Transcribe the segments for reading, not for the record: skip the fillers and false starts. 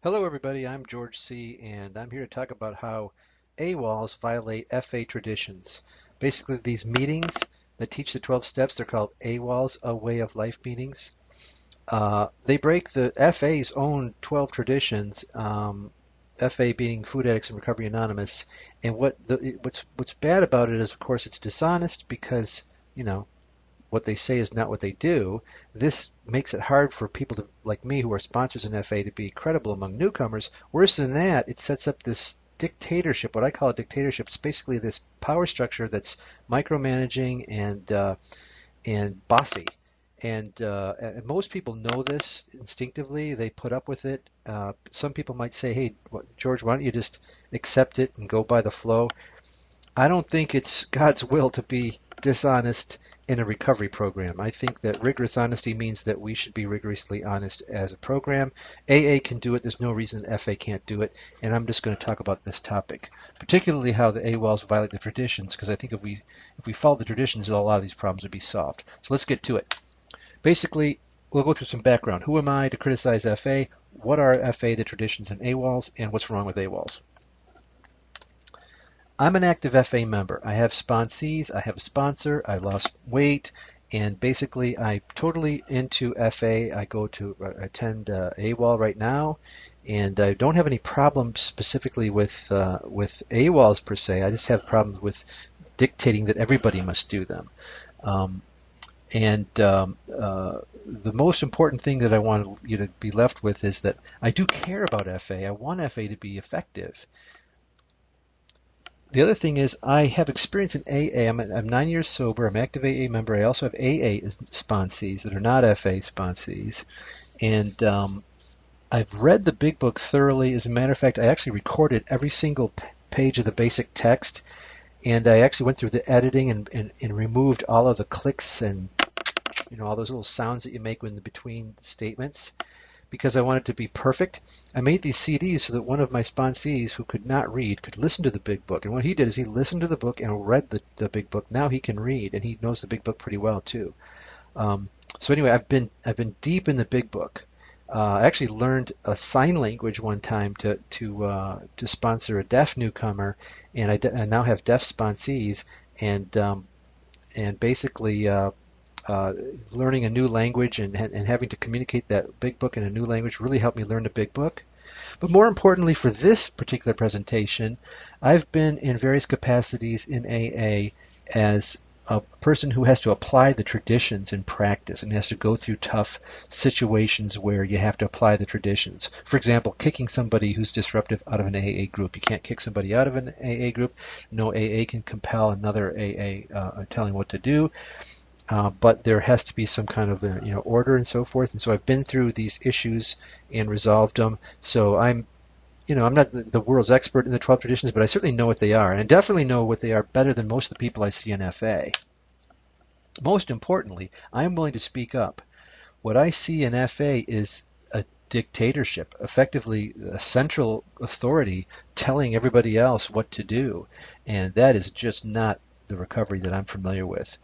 Hello everybody, I'm George C. and I'm here to talk about how AWOLs violate FA traditions. Basically these meetings that teach the 12 steps, they're called AWOLs, A Way of Life meetings. They break the FA's own 12 traditions, FA being Food Addicts and Recovery Anonymous. And what's bad about it is, of course, it's dishonest because, you know, what they say is not what they do. This makes it hard for people like me who are sponsors in FA to be credible among newcomers. Worse than that, it sets up this dictatorship, what I call a dictatorship. It's basically this power structure that's micromanaging and bossy. And most people know this instinctively. They put up with it. Some people might say, hey, George, why don't you just accept it and go by the flow? I don't think it's God's will to be dishonest in a recovery program. I think that rigorous honesty means that we should be rigorously honest as a program. AA can do it. There's no reason FA can't do it. And I'm just going to talk about this topic, particularly how the AWOLs violate the traditions, because I think if we follow the traditions, a lot of these problems would be solved. So let's get to it. Basically, we'll go through some background. Who am I to criticize FA? What are FA, the traditions, and AWOLs, and what's wrong with AWOLs? I'm an active FA member. I have sponsees, I have a sponsor, I lost weight, and basically I'm totally into FA. I go to attend AWOL right now, and I don't have any problems specifically with AWOLs per se. I just have problems with dictating that everybody must do them. The most important thing that I want you to be left with is that I do care about FA. I want FA to be effective. The other thing is I have experience in AA. I'm 9 years sober. I'm an active AA member. I also have AA sponsees that are not FA sponsees. And I've read the big book thoroughly. As a matter of fact, I actually recorded every single page of the basic text. And I actually went through the editing and removed all of the clicks and all those little sounds that you make in between statements, because I wanted to be perfect. I made these CDs so that one of my sponsees who could not read could listen to the big book. And what he did is he listened to the book and read the big book. Now he can read, and he knows the big book pretty well too. So anyway, I've been deep in the big book. I actually learned a sign language one time to sponsor a deaf newcomer, and I now have deaf sponsees, and basically learning a new language and having to communicate that big book in a new language really helped me learn the big book. But more importantly for this particular presentation, I've been in various capacities in AA as a person who has to apply the traditions in practice and has to go through tough situations where you have to apply the traditions. For example, kicking somebody who's disruptive out of an AA group. You can't kick somebody out of an AA group. No AA can compel another AA telling what to do. But there has to be some kind of order and so forth. And so I've been through these issues and resolved them. So I'm not the world's expert in the 12 traditions, but I certainly know what they are. And I definitely know what they are better than most of the people I see in FA. Most importantly, I'm willing to speak up. What I see in FA is a dictatorship, effectively a central authority telling everybody else what to do. And that is just not the recovery that I'm familiar with.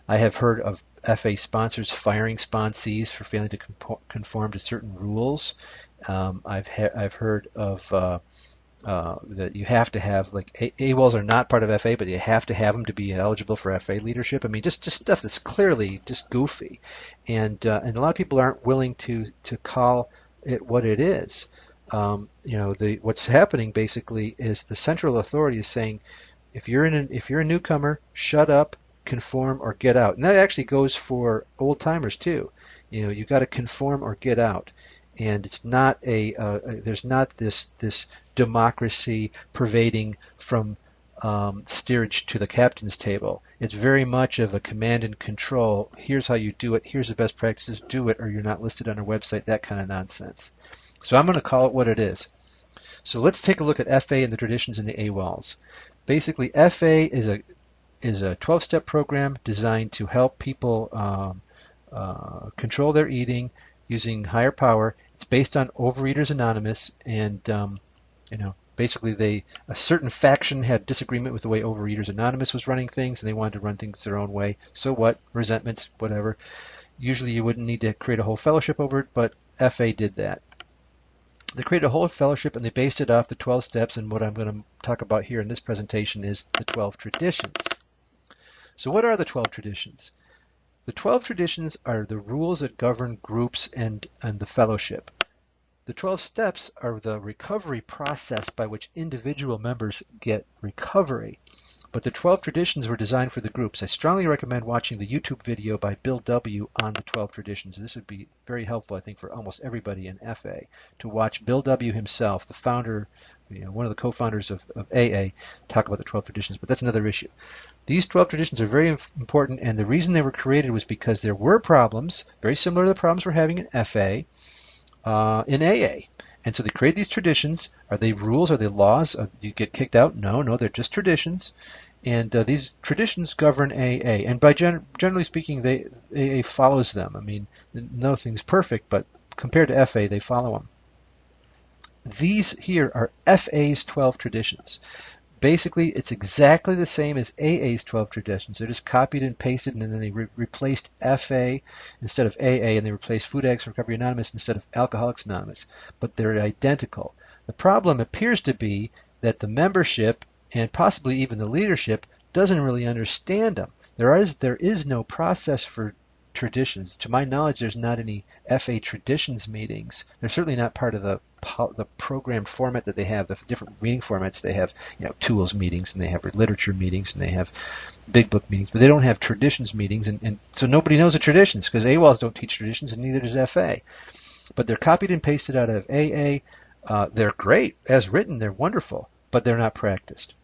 I have heard of FA sponsors firing sponsees for failing to conform to certain rules. I've heard of that you have to have, like, AWOLs are not part of FA, but you have to have them to be eligible for FA leadership. I mean, just stuff that's clearly just goofy, and a lot of people aren't willing to call it what it is. What's happening basically is the central authority is saying, if you're a newcomer, shut up, conform, or get out. And that actually goes for old timers too. You got to conform or get out. And it's not there's not this democracy pervading from steerage to the captain's table. It's very much of a command and control. Here's how you do it. Here's the best practices. Do it, or you're not listed on our website. That kind of nonsense. So I'm going to call it what it is. So let's take a look at FA and the traditions in the AWOLs. Basically, FA is a 12-step program designed to help people control their eating using higher power. It's based on Overeaters Anonymous, and basically a certain faction had disagreement with the way Overeaters Anonymous was running things, and they wanted to run things their own way. So what? Resentments, whatever. Usually you wouldn't need to create a whole fellowship over it, but FA did that. They created a whole fellowship and they based it off the 12 steps, and what I'm going to talk about here in this presentation is the 12 traditions. So what are the 12 traditions? The 12 traditions are the rules that govern groups and the fellowship. The 12 steps are the recovery process by which individual members get recovery. But the 12 traditions were designed for the groups. I strongly recommend watching the YouTube video by Bill W. on the 12 traditions. This would be very helpful, I think, for almost everybody in FA to watch Bill W. himself, the founder, one of the co-founders of AA, talk about the 12 traditions. But that's another issue. These 12 traditions are very important, and the reason they were created was because there were problems, very similar to the problems we're having in FA, in AA. And so they create these traditions. Are they rules? Are they laws? Do you get kicked out? No, they're just traditions. And these traditions govern AA. And by generally speaking, AA follows them. I mean, nothing's perfect, but compared to FA, they follow them. These here are FA's 12 traditions. Basically, it's exactly the same as AA's 12 traditions. They're just copied and pasted, and then they replaced FA instead of AA, and they replaced Food Addicts Recovery Anonymous instead of Alcoholics Anonymous. But they're identical. The problem appears to be that the membership, and possibly even the leadership, doesn't really understand them. There is no process for traditions. To my knowledge, there's not any FA traditions meetings. They're certainly not part of the programmed format that they have, the different meeting formats they have, tools meetings, and they have literature meetings, and they have big book meetings, but they don't have traditions meetings, and so nobody knows the traditions because AWOLs don't teach traditions, and neither does FA. But they're copied and pasted out of AA. They're great. As written, they're wonderful, but they're not practiced.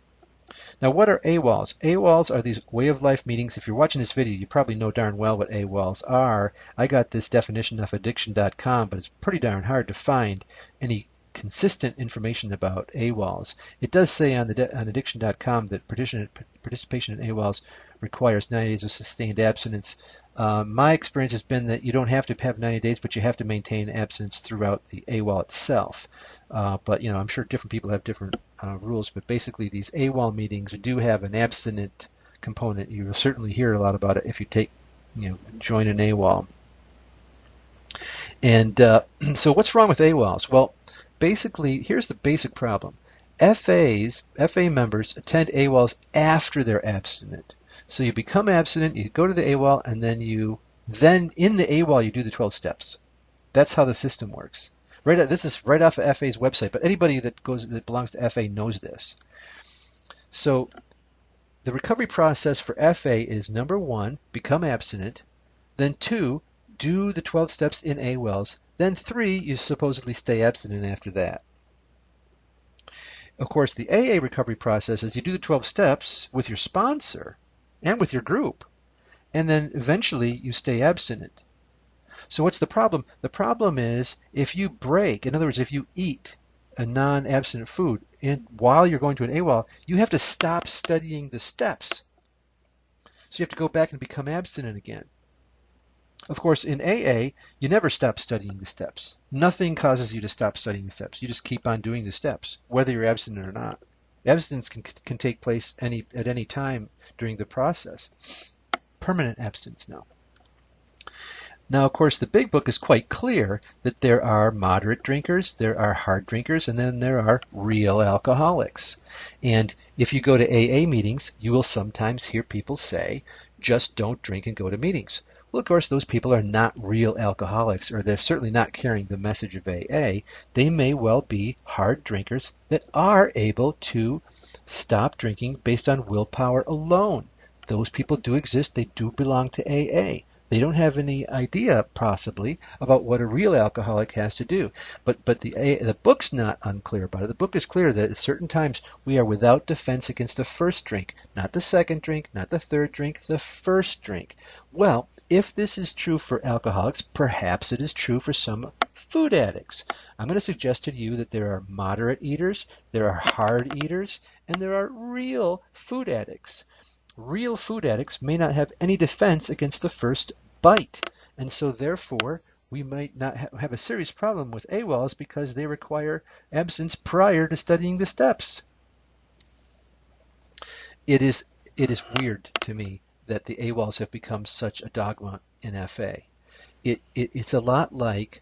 Now, what are AWOLs? AWOLs are these way of life meetings. If you're watching this video, you probably know darn well what AWOLs are. I got this definition off addiction.com, but it's pretty darn hard to find any consistent information about AWOLs. It does say on addiction.com that participation in AWOLs requires 90 days of sustained abstinence. My experience has been that you don't have to have 90 days, but you have to maintain abstinence throughout the AWOL itself. But I'm sure different people have different rules, but basically these AWOL meetings do have an abstinent component. You will certainly hear a lot about it if you join an AWOL. And so what's wrong with AWOLs? Well, basically, here's the basic problem. FA members attend AWOLs after they're abstinent. So you become abstinent, you go to the AWOL, and then in the AWOL you do the 12 steps. That's how the system works. This is right off of FA's website, but anybody that belongs to FA knows this. So the recovery process for FA is number 1, become abstinent, then 2, do the 12 steps in AWOLs, then 3, you supposedly stay abstinent after that. Of course, the AA recovery process is you do the 12 steps with your sponsor and with your group, and then eventually you stay abstinent. So what's the problem? The problem is if you break, in other words, if you eat a non-abstinent food while you're going to an AWOL, you have to stop studying the steps. So you have to go back and become abstinent again. Of course, in AA, you never stop studying the steps. Nothing causes you to stop studying the steps. You just keep on doing the steps, whether you're abstinent or not. Abstinence can take place at any time during the process. Permanent abstinence now. Now, of course, the big book is quite clear that there are moderate drinkers, there are hard drinkers, and then there are real alcoholics. And if you go to AA meetings, you will sometimes hear people say, just don't drink and go to meetings. Well, of course, those people are not real alcoholics, or they're certainly not carrying the message of AA. They may well be hard drinkers that are able to stop drinking based on willpower alone. Those people do exist. They do belong to AA. They don't have any idea, possibly, about what a real alcoholic has to do. But the book's not unclear about it. The book is clear that at certain times we are without defense against the first drink. Not the second drink, not the third drink, the first drink. Well, if this is true for alcoholics, perhaps it is true for some food addicts. I'm going to suggest to you that there are moderate eaters, there are hard eaters, and there are real food addicts. Real food addicts may not have any defense against the first bite, and so therefore we might not have a serious problem with AWOLs because they require abstinence prior to studying the steps. It is weird to me that the AWOLs have become such a dogma in FA. It's a lot like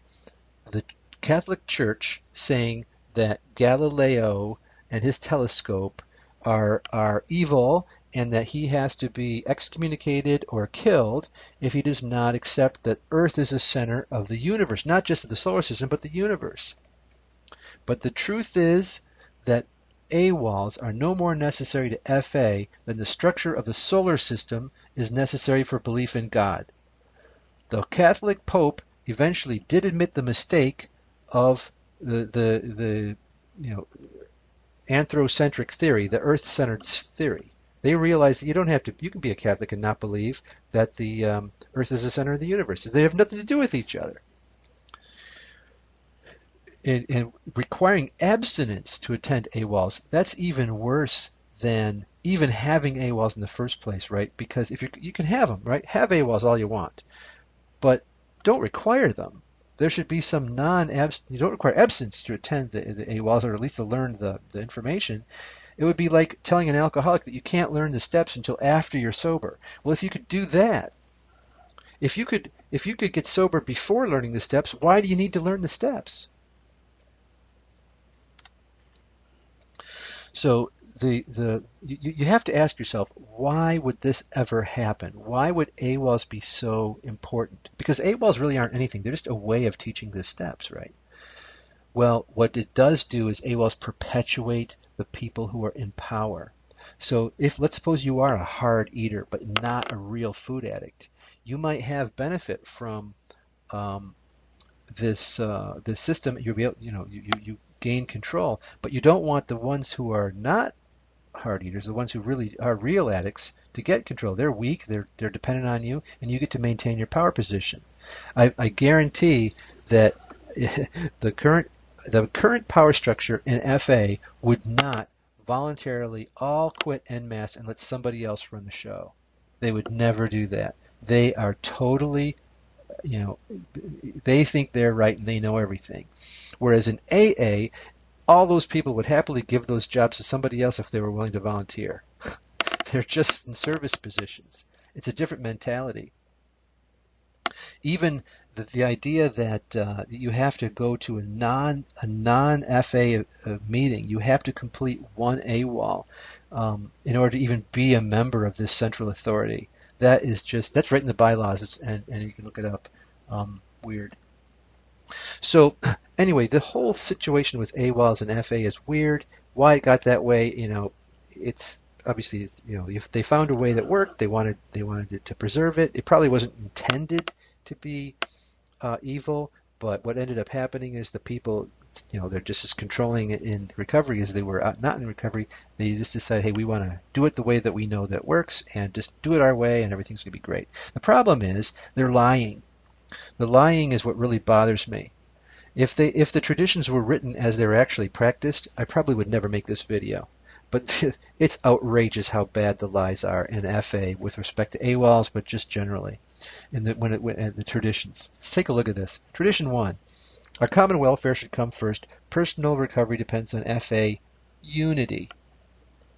the Catholic Church saying that Galileo and his telescope are evil and that he has to be excommunicated or killed if he does not accept that Earth is the center of the universe, not just of the solar system, but the universe. But the truth is that AWOLs are no more necessary to FA than the structure of the solar system is necessary for belief in God. The Catholic Pope eventually did admit the mistake of the anthrocentric theory, the Earth-centered theory. They realized that you can be a Catholic and not believe that the Earth is the center of the universe. They have nothing to do with each other. And requiring abstinence to attend AWOLs, that's even worse than even having AWOLs in the first place, right? Because if you can have them, right? Have AWOLs all you want, but don't require them. There should be some you don't require abstinence to attend the AWOLs, or at least to learn the information. It would be like telling an alcoholic that you can't learn the steps until after you're sober. Well, if you could do that, if you could get sober before learning the steps, why do you need to learn the steps? So you have to ask yourself, why would this ever happen? Why would AWOLs be so important? Because AWOLs really aren't anything. They're just a way of teaching the steps, right? Well, what it does do is AWOLs perpetuate the people who are in power. So let's suppose you are a hard eater, but not a real food addict. You might have benefit from this system. You'll be able, you gain control, but you don't want the ones who are not hard eaters, the ones who really are real addicts, to get control. They're weak, they're dependent on you, and you get to maintain your power position. I guarantee that the current power structure in FA would not voluntarily all quit en masse and let somebody else run the show. They would never do that. They are totally, they think they're right and they know everything. Whereas in AA, all those people would happily give those jobs to somebody else if they were willing to volunteer. They're just in service positions. It's a different mentality. Even the idea that you have to go to a non-FA meeting, you have to complete one AWOL in order to even be a member of this central authority. That's right in the bylaws, and you can look it up. Weird. So anyway, the whole situation with AWOLs and FA is weird. Why it got that way, it's obviously, if they found a way that worked, they wanted it to preserve it. It probably wasn't intended to be evil, but what ended up happening is the people, they're just as controlling it in recovery as they were not in recovery. They just decide, hey, we want to do it the way that we know that works, and just do it our way, and everything's going to be great. The problem is they're lying. The lying is what really bothers me. If the traditions were written as they're actually practiced, I probably would never make this video. But it's outrageous how bad the lies are in FA with respect to AWOLs, but just generally. In the traditions. Let's take a look at this. Tradition 1. Our common welfare should come first. Personal recovery depends on FA unity.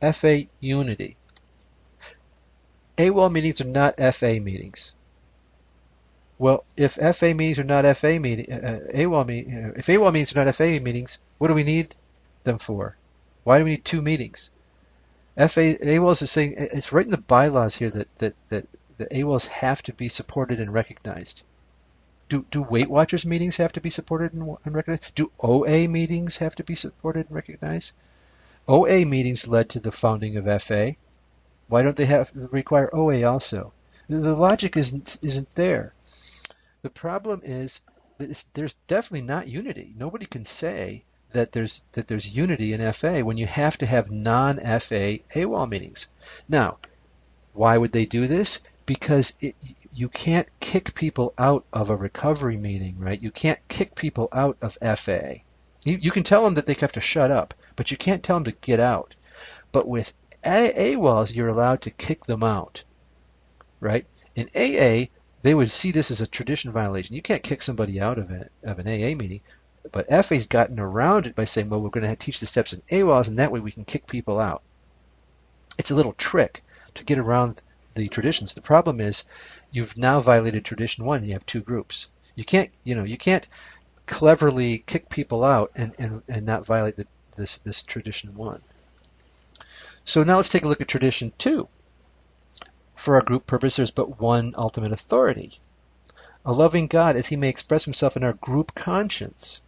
FA unity. AWOL meetings are not FA meetings. Well, if FA meetings are not FA meetings, if AWOL meetings are not FA meetings, what do we need them for? Why do we need 2 meetings? AWOLs is saying, it's right in the bylaws here that the AWOLs have to be supported and recognized. Do Weight Watchers meetings have to be supported and recognized? Do OA meetings have to be supported and recognized? OA meetings led to the founding of FA. Why don't they require OA also? The logic isn't there. The problem is that there's definitely not unity. Nobody can say that there's unity in FA when you have to have non-FA AWOL meetings. Now, why would they do this? Because you can't kick people out of a recovery meeting, right? You can't kick people out of FA. You can tell them that they have to shut up, but you can't tell them to get out. But with AWOLs, you're allowed to kick them out, right? In AA, they would see this as a tradition violation. You can't kick somebody out of an AA meeting, but FA's gotten around it by saying, well, we're going to teach the steps in AWOLs, and that way we can kick people out. It's a little trick to get around the traditions. The problem is you've now violated tradition 1. You have 2 groups. You can't cleverly kick people out and not violate this tradition 1. So now let's take a look at tradition 2. For our group purpose, there's but one ultimate authority, a loving God as he may express himself in our group conscience.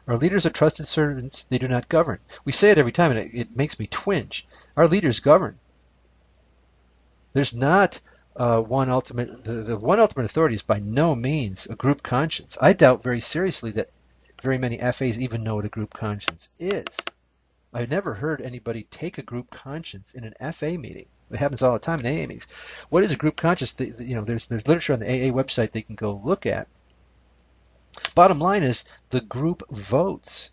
Our leaders are trusted servants, they do not govern. We say it every time, and it makes me twinge. Our leaders govern. There's not one ultimate, the one ultimate authority is by no means a group conscience. I doubt very seriously that very many FAs even know what a group conscience is. I've never heard anybody take a group conscience in an FA meeting. It happens all the time in AA meetings. What is a group conscience? There's literature on the AA website they can go look at. Bottom line is the group votes.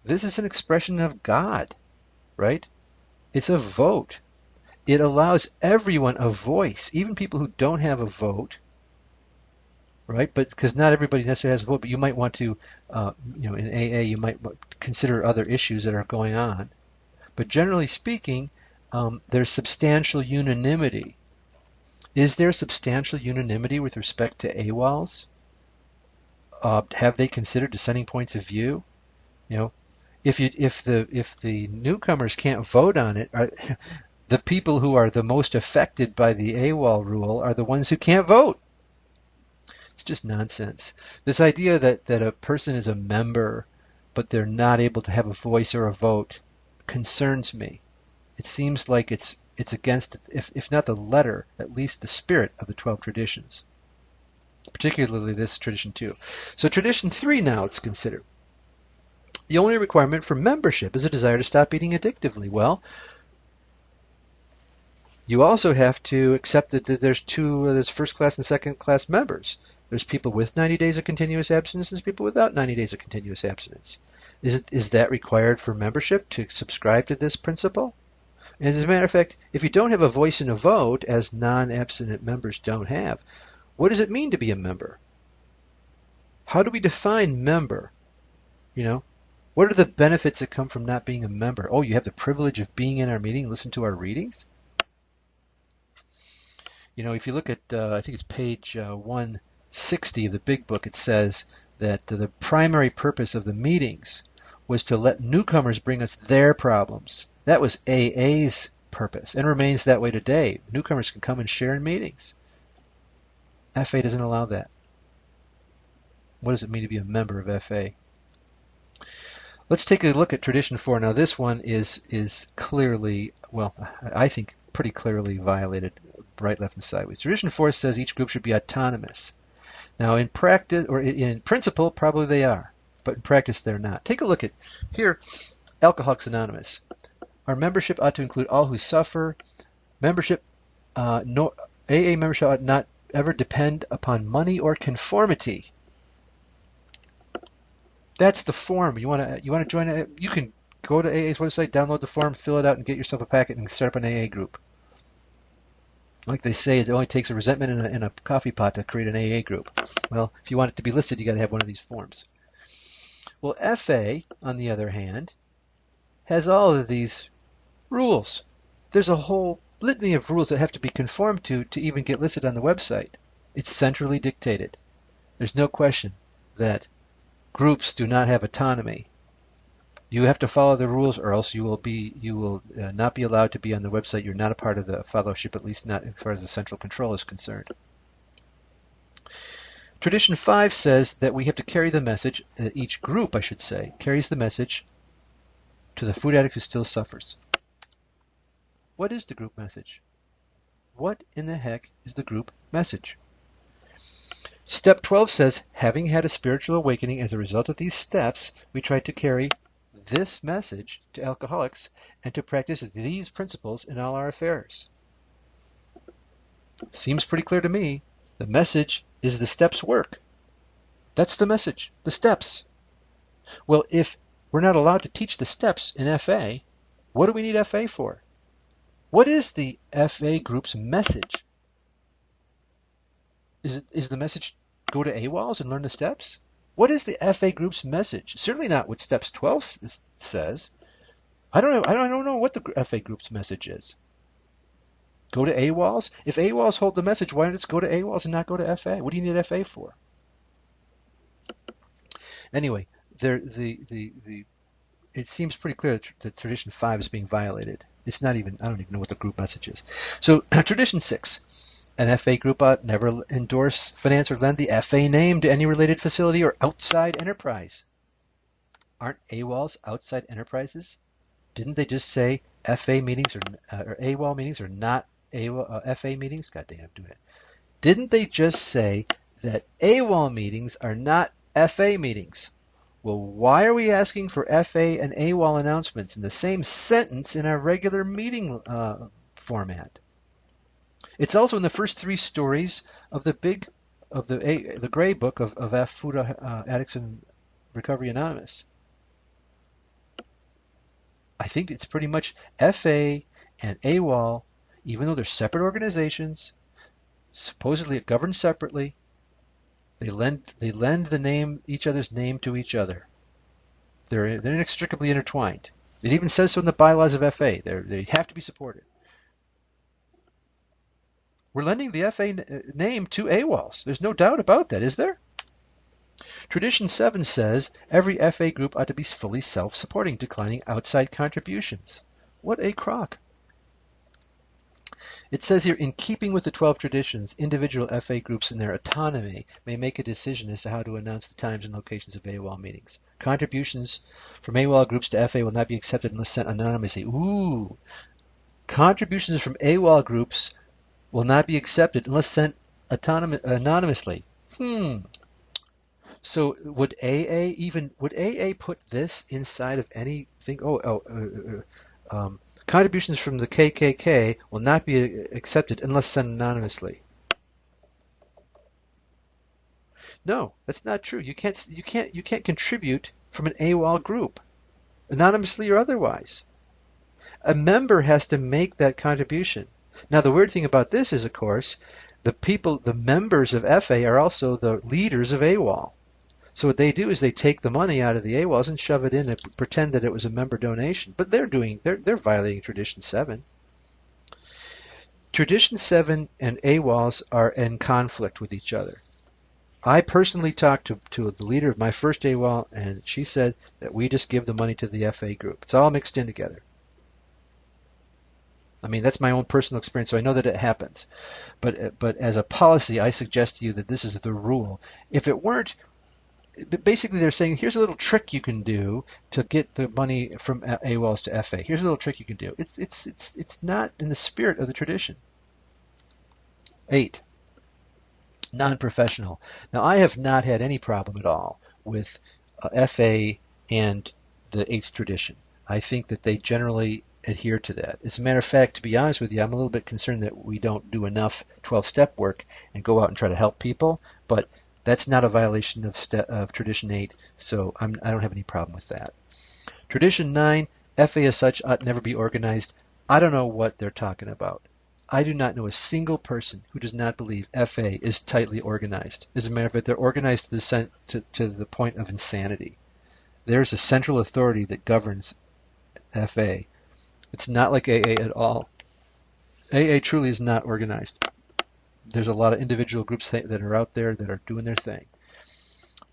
This is an expression of God, right? It's a vote. It allows everyone a voice, even people who don't have a vote, right? But because not everybody necessarily has a vote, but you might want to, in AA, you might consider other issues that are going on. But generally speaking, there's substantial unanimity. Is there substantial unanimity with respect to AWOLs? Have they considered dissenting points of view? If the newcomers can't vote on it, the people who are the most affected by the AWOL rule are the ones who can't vote. It's just nonsense. This idea that a person is a member, but they're not able to have a voice or a vote, concerns me. It seems like it's against, if not the letter, at least the spirit of the 12 traditions, particularly this tradition 2. So tradition 3 now let's consider. The only requirement for membership is a desire to stop eating addictively. Well, you also have to accept that there's first class and second class members. There's people with 90 days of continuous abstinence and there's people without 90 days of continuous abstinence. Is that required for membership to subscribe to this principle? And as a matter of fact, if you don't have a voice and a vote, as non-abstinent members don't have, what does it mean to be a member? How do we define member? What are the benefits that come from not being a member? Oh, you have the privilege of being in our meeting, listen to our readings? If you look at, I think it's page 160 of the big book, it says that the primary purpose of the meetings was to let newcomers bring us their problems. That was AA's purpose and remains that way today. Newcomers can come and share in meetings. FA doesn't allow that. What does it mean to be a member of FA? Let's take a look at tradition 4. Now this one is clearly, well, I think pretty clearly violated right, left, and sideways. Tradition 4 says each group should be autonomous. Now in practice, or in principle, probably they are, but in practice they're not. Take a look at here, Alcoholics Anonymous. Our membership ought to include all who suffer. Membership, AA membership ought not ever depend upon money or conformity. That's the form. You want to join it? You can go to AA's website, download the form, fill it out, and get yourself a packet and start up an AA group. Like they say, it only takes a resentment and a coffee pot to create an AA group. Well, if you want it to be listed, you got to have one of these forms. Well, FA, on the other hand, has all of these rules. There's a whole litany of rules that have to be conformed to even get listed on the website. It's centrally dictated. There's no question that groups do not have autonomy. You have to follow the rules, or else you will not be allowed to be on the website. You're not a part of the fellowship, at least not as far as the central control is concerned. Tradition 5 says that we have to carry the message, each group, I should say, carries the message to the food addict who still suffers. What is the group message? What in the heck is the group message? Step 12 says, having had a spiritual awakening as a result of these steps, we try to carry this message to alcoholics and to practice these principles in all our affairs. Seems pretty clear to me. The message is the steps work. That's the message, the steps. Well, if we're not allowed to teach the steps in FA, what do we need FA for? What is the FA group's message? Is the message go to AWOLs and learn the steps? What is the FA group's message? Certainly not what Steps 12 says. I don't know what the FA group's message is. Go to AWOLs? If AWOLs hold the message, why don't it go to AWOLs and not go to FA? What do you need FA for? Anyway, it seems pretty clear that tradition 5 is being violated. It's not even, I don't even know what the group message is. So tradition 6, an FA group ought never endorse, finance, or lend the FA name to any related facility or outside enterprise. Aren't AWOLs outside enterprises? Didn't they just say FA meetings or AWOL meetings are not FA meetings? God damn, I'm doing it. Didn't they just say that AWOL meetings are not FA meetings? Well, why are we asking for FA and AWOL announcements in the same sentence in our regular meeting format? It's also in the first 3 stories of the gray book of Food Addicts and Recovery Anonymous. I think it's pretty much FA and AWOL, even though they're separate organizations, supposedly governed separately. They lend the name, each other's name to each other. They're inextricably intertwined. It even says so in the bylaws of FA. They have to be supported. We're lending the FA name to AWOLs. There's no doubt about that, is there? Tradition 7 says every FA group ought to be fully self-supporting, declining outside contributions. What a crock. It says here, in keeping with the 12 traditions, individual FA groups in their autonomy may make a decision as to how to announce the times and locations of AWOL meetings. Contributions from AWOL groups to FA will not be accepted unless sent anonymously. Ooh. Contributions from AWOL groups will not be accepted unless sent anonymously. So would AA put this inside of anything? Contributions from the KKK will not be accepted unless sent anonymously. No, that's not true. You can't contribute from an AWOL group, anonymously or otherwise. A member has to make that contribution. Now, the weird thing about this is, of course, the members of FA are also the leaders of AWOL. So what they do is they take the money out of the AWOLs and shove it in and pretend that it was a member donation. But they're violating Tradition 7. Tradition 7 and AWOLs are in conflict with each other. I personally talked to the leader of my first AWOL, and she said that we just give the money to the FA group. It's all mixed in together. I mean, that's my own personal experience, so I know that it happens. But as a policy, I suggest to you that this is the rule. If it weren't, basically they're saying, here's a little trick you can do to get the money from AWOLs to FA. Here's a little trick you can do. It's not in the spirit of the tradition. 8. Non-professional. Now, I have not had any problem at all with FA and the 8th tradition. I think that they generally adhere to that. As a matter of fact, to be honest with you, I'm a little bit concerned that we don't do enough 12-step work and go out and try to help people, but that's not a violation of Tradition 8, so I don't have any problem with that. Tradition 9, FA as such ought never be organized. I don't know what they're talking about. I do not know a single person who does not believe FA is tightly organized. As a matter of fact, they're organized to the point of insanity. There's a central authority that governs FA. It's not like AA at all. AA truly is not organized. There's a lot of individual groups that are out there that are doing their thing.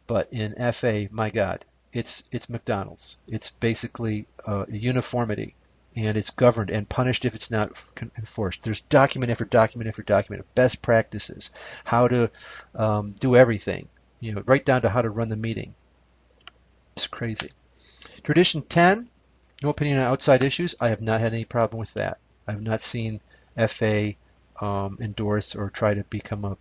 But in FA, my God, it's McDonald's. It's basically uniformity, and it's governed and punished if it's not enforced. There's document after document after document of best practices, how to do everything, right down to how to run the meeting. It's crazy. Tradition 10, no opinion on outside issues. I have not had any problem with that. I have not seen FA endorse or try to become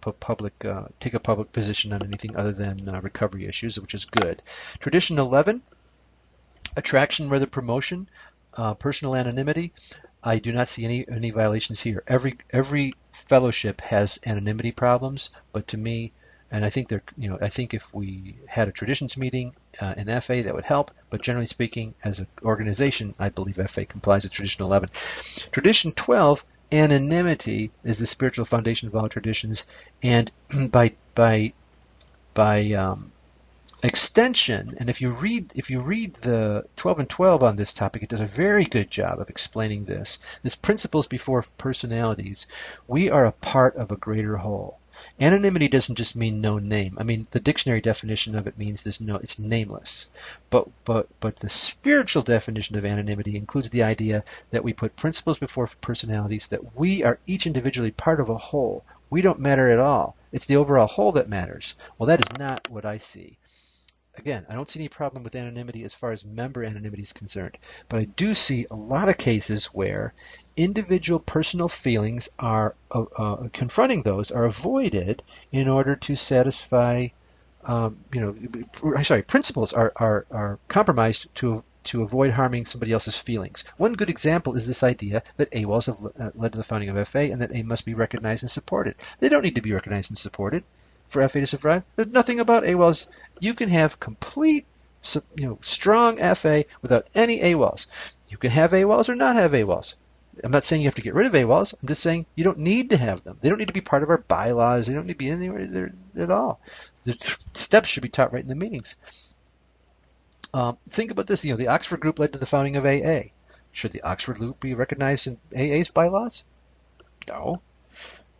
take a public position on anything other than recovery issues, which is good. Tradition 11, attraction rather promotion, personal anonymity. I do not see any violations here. Every fellowship has anonymity problems, but to me, and I think I think if we had a traditions meeting in FA, that would help. But generally speaking, as an organization, I believe FA complies with Tradition 11. Tradition 12. Anonymity is the spiritual foundation of all traditions, and by extension, and if you read the 12 and 12 on this topic, it does a very good job of explaining this. This principles before personalities. We are a part of a greater whole. Anonymity doesn't just mean no name. I mean, the dictionary definition of it means it's nameless. But the spiritual definition of anonymity includes the idea that we put principles before personalities, that we are each individually part of a whole. We don't matter at all. It's the overall whole that matters. Well, that is not what I see. Again, I don't see any problem with anonymity as far as member anonymity is concerned, but I do see a lot of cases where individual personal feelings are confronting those are avoided in order to satisfy, principles are compromised to avoid harming somebody else's feelings. One good example is this idea that AWOLs have led to the founding of FA and that they must be recognized and supported. They don't need to be recognized and supported for FA to survive. There's nothing about AWOLs. You can have complete, strong FA without any AWOLs. You can have AWOLs or not have AWOLs. I'm not saying you have to get rid of AWOLs. I'm just saying you don't need to have them. They don't need to be part of our bylaws. They don't need to be anywhere there at all. The steps should be taught right in the meetings. Think about this. The Oxford group led to the founding of AA. Should the Oxford group be recognized in AA's bylaws? No.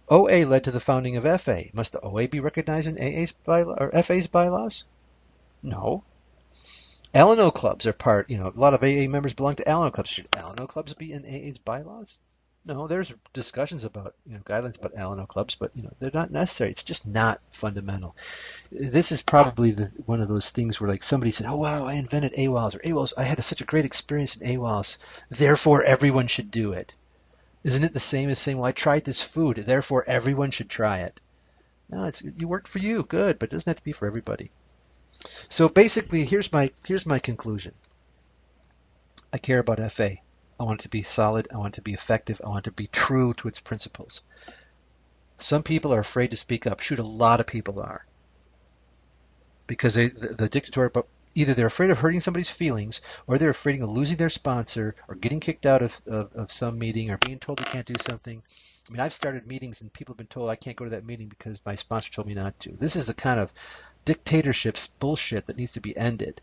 OA led to the founding of FA. Must the OA be recognized in AA's bylaws or FA's bylaws? No. Al-Anon clubs are part, a lot of AA members belong to Al-Anon clubs. Should Al-Anon clubs be in AA's bylaws? No, there's discussions about, guidelines about Al-Anon clubs, but, they're not necessary. It's just not fundamental. This is probably one of those things where, like, somebody said, oh, wow, I invented AWOLs, or AWOLs, I had such a great experience in AWOLs, therefore everyone should do it. Isn't it the same as saying, well, I tried this food, therefore everyone should try it? No, you worked for you, good, but it doesn't have to be for everybody. So basically, here's my conclusion. I care about FA. I want it to be solid. I want it to be effective. I want it to be true to its principles. Some people are afraid to speak up. Shoot, a lot of people are. Because the dictatorial, but either they're afraid of hurting somebody's feelings, or they're afraid of losing their sponsor, or getting kicked out of some meeting, or being told they can't do something. I mean, I've started meetings and people have been told I can't go to that meeting because my sponsor told me not to. This is the kind of dictatorships bullshit that needs to be ended.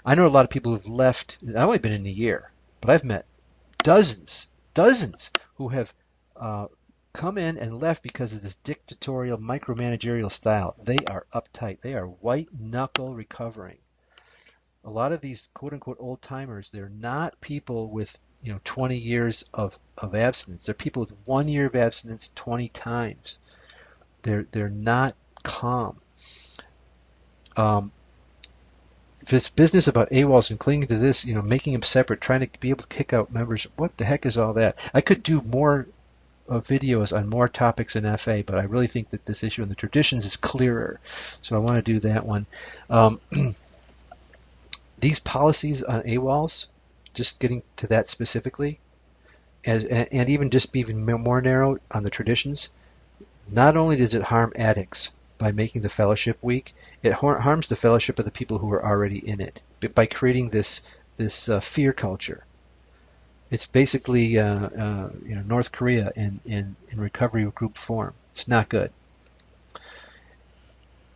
I know a lot of people who've left. I've only been in a year, but I've met dozens who have come in and left because of this dictatorial, micromanagerial style. They are uptight. They are white-knuckle recovering. A lot of these quote-unquote old-timers, they're not people with 20 years of abstinence. They're people with 1 year of abstinence 20 times. They're not calm. This business about AWOLs and clinging to this, making them separate, trying to be able to kick out members, what the heck is all that? I could do more videos on more topics in FA, but I really think that this issue in the traditions is clearer. So I want to do that one. These policies on AWOLs, just getting to that specifically, and even just being more narrow on the traditions, not only does it harm addicts by making the fellowship weak, it harms the fellowship of the people who are already in it by creating this fear culture. It's basically North Korea in recovery group form. It's not good.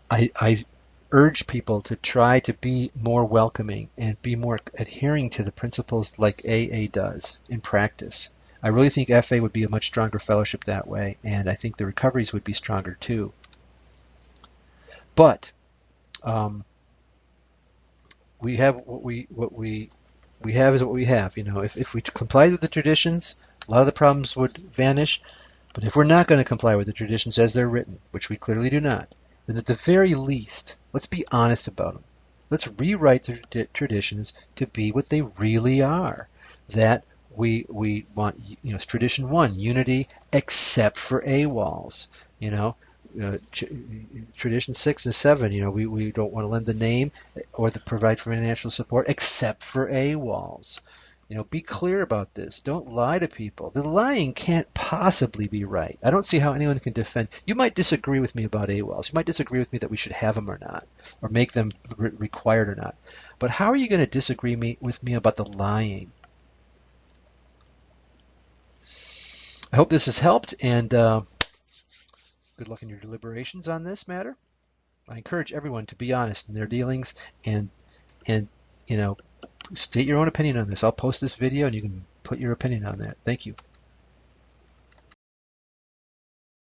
I urge people to try to be more welcoming and be more adhering to the principles like AA does in practice. I really think FA would be a much stronger fellowship that way, and I think the recoveries would be stronger too. But we have what we have is what we have. If we complied with the traditions, a lot of the problems would vanish. But if we're not going to comply with the traditions as they're written, which we clearly do not, then at the very least, let's be honest about them. Let's rewrite the traditions to be what they really are. That we want, tradition 1, unity except for AWOLs. Tradition 6 and 7, we don't want to lend the name or provide financial support except for AWOLs. Be clear about this. Don't lie to people. The lying can't possibly be right. I don't see how anyone can defend. You might disagree with me about AWOLs. You might disagree with me that we should have them or not, or make them required or not. But how are you going to disagree with me about the lying? I hope this has helped, and good luck in your deliberations on this matter. I encourage everyone to be honest in their dealings and state your own opinion on this. I'll post this video and you can put your opinion on that. Thank you.